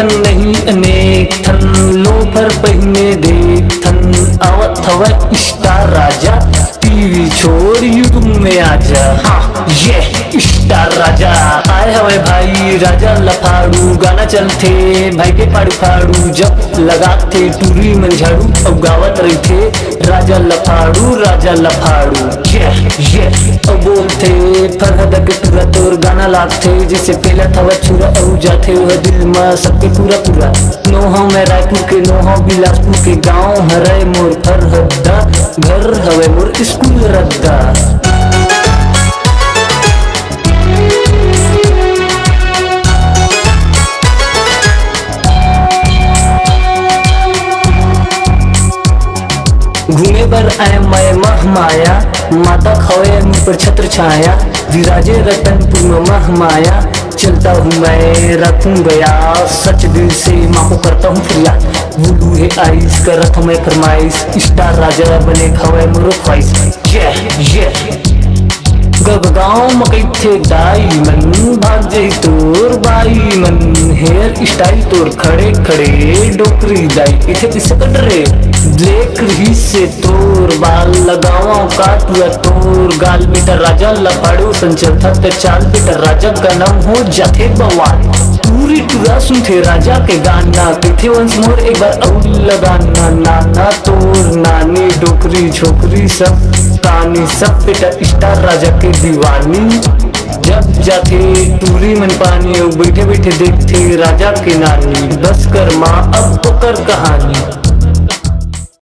थन नहीं अनेक थन लोफर पहिने देख थन आवत हवा स्टार राजा टीवी छोड़ यूट्यूब में आजा। हाँ ये स्टार राजा आए हवे भाई राजा लफाड़ू गाना चलते भाई के पाड़ू फाड़ू जब लगाते टूरी में झाड़ू अब गावत रही थे राजा लफाड़ू ये अब बोलते फरहद के पूरा तोर गाना लागते जिसे पहला थवा छुरा और जाते वह दिल में सबके पूरा नो हम रायपुर के नो हम बिलासपुर के गाँव हरे मोर फरहदा घर हवे मोर स्कूल रद्दा। घूमे बर आए मैं महमाया माता खवे मुझ पर छत्र छाया विराजे रतनपुर में महमाया चलता हूँ मैं रखूँ गया सच दिल से माँ को करता हूँ फरियाद वुडू है आइस करत हूँ मैं फरमाइश स्टार राजा बने खवे मुरो ख्वाइश। ये गाँव मकई थे डायमंड भाग जाई तोर बाई मन हेयर स्टाइल तोर खड़े खड़े डोकरी दाई इथे किसे कट रे ब्लैक रही से तोर बाल लगावा काटुआ तोर गाल बेटा राजा लफाड़ो संचल था चाल बेटा राजा का नाम हो जाते बवाल पूरी टूरा सुनते राजा के गाना किथे वंस मोर एक बार और लगाना नाना तोर नानी डोकरी छोकरी सब तानी सब बेटा स्टार राजा के दीवानी जब जाते टूरी मन पानी बैठे बैठे देखते राजा के नानी बस कर माँ अब तो कर कहानी।